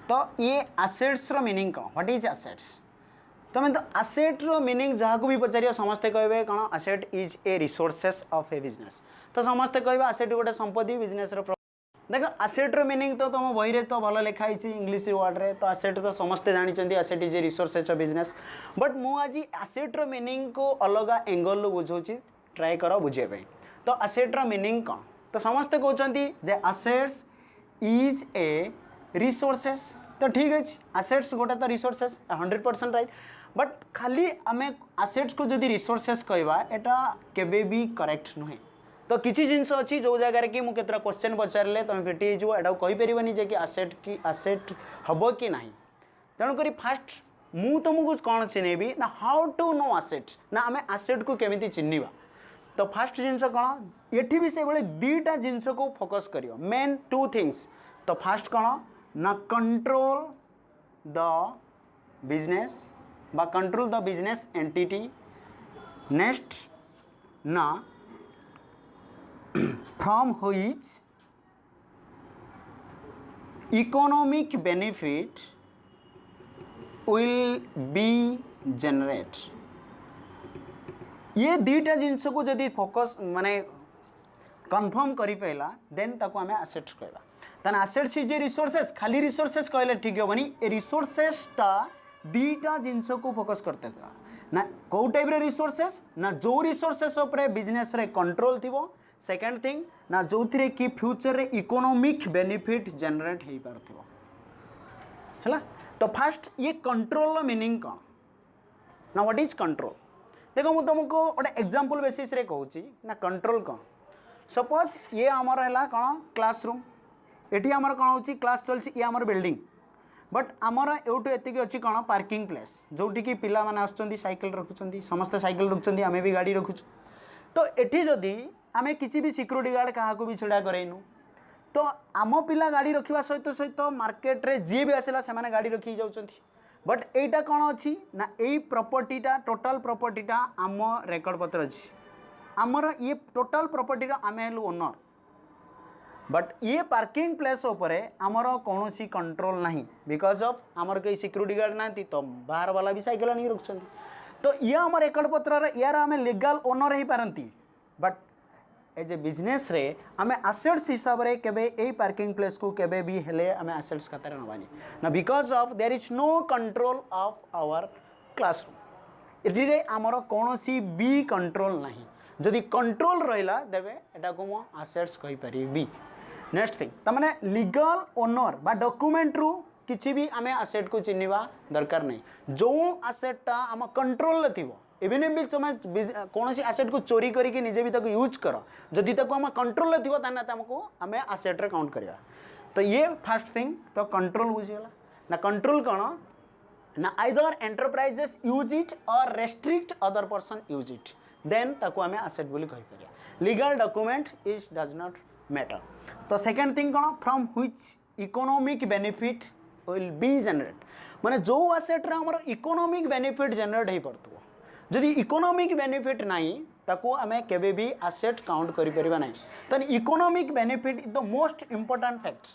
तो ये आसेट्स रो मीनिंग कौन व्हाट इज आसेट्स तुम तो आसेट रो मीनिंग जहाँ को भी पचार समस्ते कहे कौन asset is a resources of A business तो समस्ते कहे आसेट गोटे संपत्ति बिजनेस देख आसेट रो मीनिंग तो तुम बही तो भल लिखाई इंग्लीश वर्ड रे तो आसेट तो समस्ते जानी asset is a resources of business but मु आज आसेट रो मीनिंग को अलग एंगल रू बुझाऊँ ट्राए कर बुझे तो आसेट रो मीनिंग कौन तो समस्ते कहते दे आसेट्स इज ए रिसोर्सेस तो ठीक है आसेट्स गोटे तो रिसोर्सेस 100% राइट बट खाली आमे आसेट्स को जदि रिसोर्सेस कहवा एटा केबे भी करेक्ट नुहे तो किसी जिनस अच्छी जो जगह कि मुझे केतरा क्वेश्चन पचारे तुम फिटी एटा कहीपरनि जे कि आसेट हम कि ना तेणुक फास्ट मु तुमको कौन चिन्हबी ना हाउ टू नो आसेट ना आम आसेट को केमी चिन्हवा तो फास्ट जिनस कौन ये भी से दीटा जिनस को फोकस कर मेन 2 थिंग्स तो फास्ट कौन ना कंट्रोल द बिजनेस बा control the business entity next ना from which economic benefit will be generate ये दीटा जिनस को जदि फोकस माने कन्फर्म करी पाइला देन ताको आमे एसेट्स कहला तन एसेट्स इज ए रिसोर्सेस खाली रिसोर्सेस कहले ठीक हेबनी ए रिसोर्सेस टा दीटा जिनस को फोकस करते ना कौ टाइप रे रिसोर्सेस ना जो रिसोर्सेस उपरे बिजनेस रे कंट्रोल थिबो सेकंड थिंग ना जो थिरे कि फ्यूचर रे इकोनॉमिक बेनिफिट जनरेट हेई पारथिबो हैला तो फर्स्ट ये कंट्रोल मीनिंग कौन ना व्हाट इज कंट्रोल देखो मुझे तुमको गोटे एग्जांपल बेसिस रे कहूँ ना कंट्रोल कौन सपोज ये आमर है कौन क्लासरूम ये आमर कौन हो क्लास चलती ये आमर बिल्डिंग बट आमर एवटू एतिक अच्छी कौन पार्किंग प्लेस जोटी कि पिला माने आसुचंदी साइकिल रखुचंदी समस्त साइकिल रखुचंदी आमे भी गाड़ी रखुच तो एठी जदि आमे किसी भी सिक्योरिटी गार्ड क्या भी छड़ा करेनु तो आम पिला गाड़ी रखा सहित सहित मार्केट रे जी भी आसला से माने गाड़ी रखी जाउचंती बट एटा कौन अच्छी ना यही प्रॉपर्टीटा टोटाल प्रॉपर्टीटा आम रेकर्ड पत्र अच्छी आमर ये टोटाल प्रॉपर्टी आम हेलु ओनर बट ये पार्किंग प्लेस उपरे आमर कौन सी कंट्रोल नहीं बिकॉज ऑफ आमर कई सिक्योरिटी गार्ड ना तो बाहर वाला भी साइकिल नहीं रखुंट तो ये आम रेकर्ड पत्र यार आम लीगल ओनर हो पारती बट एज ए बिजनेस रे आमे एसेट्स हिसाब रे केबे ए पार्किंग प्लेस को केबे भी हेले आमे एसेट्स खातर नबानी ना because of there is no control of our classroom एटिरे आमर कौनसी भी कंट्रोल नहीं जदि कंट्रोल रहिला देबे एटा को मो एसेट्स कहि परिबी नेक्स्ट थिंग त माने लीगल ओनर बा डॉक्यूमेंट रु किछि भी आमे एसेट को चिन्हवा दरकार नहीं जो एसेटटा आम कंट्रोल ले थिबो इवन भी तुम कौन एसेट को चोरी करके निजे भी ताको यूज कर जदि ताको आम कंट्रोल ले थिबो ताना हमको आमे एसेट रे काउंट करबा तो ये फर्स्ट थिंग तो कंट्रोल बुझीगला ना कंट्रोल कौन ना either enterprises use it or restrict other person use it then ताको आमे एसेट बोली कहि परिया legal document is does not matter तो सेकंड थिंग कौन from which economic benefit will be generate माने जो एसेट रे हमर इकोनॉमिक बेनिफिट जनरेट हे पड़तो जदि इकोनॉमिक बेनिफिट नहीं ताको आमे केबे भी एसेट काउंट करि परिबा नहीं तन economic benefit is the most important fact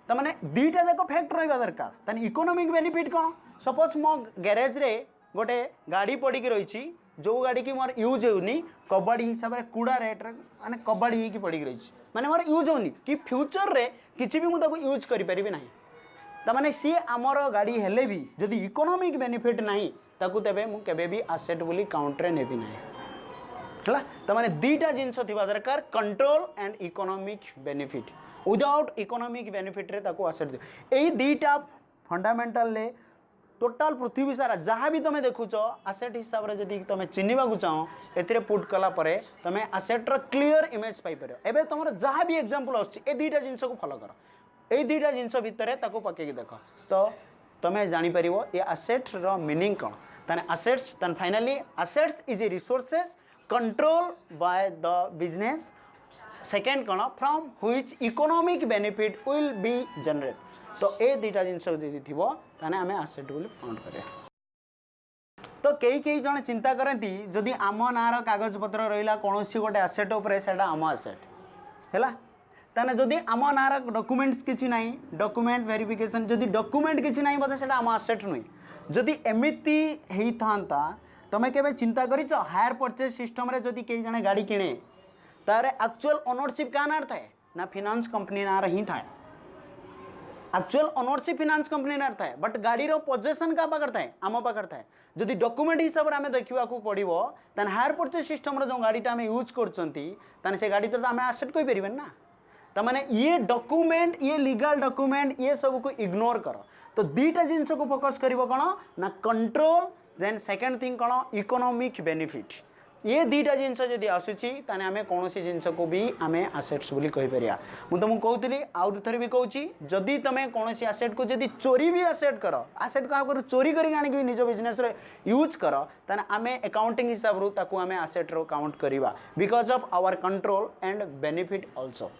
त माने दीटा जाक फैक्ट रहबा दरकार तन इकोनॉमिक बेनिफिट कौन सपोज मो गैरेज रे गोटे गाड़ी पड़ी की रही जो गाड़ी की मोर यूज होनी कबाड़ी हिसाब से कूड़ा रेट रे माने कबाड़ी की पड़ी रही माने मोर यूज होनी कि फ्यूचर रे किछि भी मुझे यूज करि परिबे नहीं तमाने सी आमर गाड़ी हेले भी जदि इकोनॉमिक बेनिफिट नहीं ताकू तेबे मु केबे भी एसेट बोली काउंट रे नेबी नहीं हला तमाने दीटा जिंस थिबा दरकार control and economic benefit without economic benefit रे ताकू एसेट एई दीटा फंडामेंटल ले टोटाल पृथ्वी सारा जहाँ भी तुम देखुच एसेट हिसाब से जब तुम चिन्हवा चाह ए पुट कला तुम एसेट्र क्लीयर इमेज पाइपर एवं तुम जहाँ भी एग्जांपल आसुच्छी दुईटा जिनस को फॉलो कर ये दुईटा जिनस भितर पकईक देख तो तुम्हें जापर ये एसेट्र मीनिंग कौन ताने एसेट्स ताने finally assets is a resources control by the business second कौन from which economic benefit will be generate तो ये दुईटा जिनस थी ताने आम एसेट बोली काउंट करें तो कई कई जन चिंता करती जदि आम नार कागज पत्र रहा कौन सी गोटे एसेट उपर से आम एसेट है ताने जदि आम नार डॉक्यूमेंट्स किछि नाही डॉक्यूमेंट वेरिफिकेशन जदि डॉक्यूमेंट किछि नाही बोले सेटा आम एसेट नुई जदि एमिति हेई थांता तमे केबे चिंता करिछ हायर परचेज सिस्टम रे जदि केई जने गाड़ी किणे तारे एक्चुअल ओनरशिप का नार थाए ना फाइनेंस कंपनी नार ही थाए एक्चुअल ओनरशिप फाइनेंस कंपनी नार थाए बट गाड़ी रो पोजेशन का पाकर थाए आम पाकर थाए जदि डॉक्यूमेंट हिसाब रे आमे देखिवा को पड़िबो तन हायर परचेज सिस्टम रो जो गाड़ीटा आमे यूज करचंती तन से गाड़ी तो आमे एसेट कोइ परिबेन ना त माने ये डॉक्यूमेंट ये लीगल डॉक्यूमेंट ये सब को इग्नोर करो तो दीटा जिनस को फोकस करिवो कोन ना कंट्रोल देन सेकंड थिंग कोन इकोनॉमिक बेनिफिट ये दीटा जिनस जदि आसुची ताने आमे कोनोसी जिनस को भी आमे एसेट्स बोली कहि परिया मु तुमको कहउतली आउट थरे भी कहउची जदि तमे कोनोसी एसेट को जदि चोरी भी एसेट करो एसेट का करू चोरी करी आनी भी निज बिजनेस रे यूज करो ताने आमे अकाउंटिंग हिसाब रु ताकू आमे एसेट रो काउंट करिवा because of our control and benefit also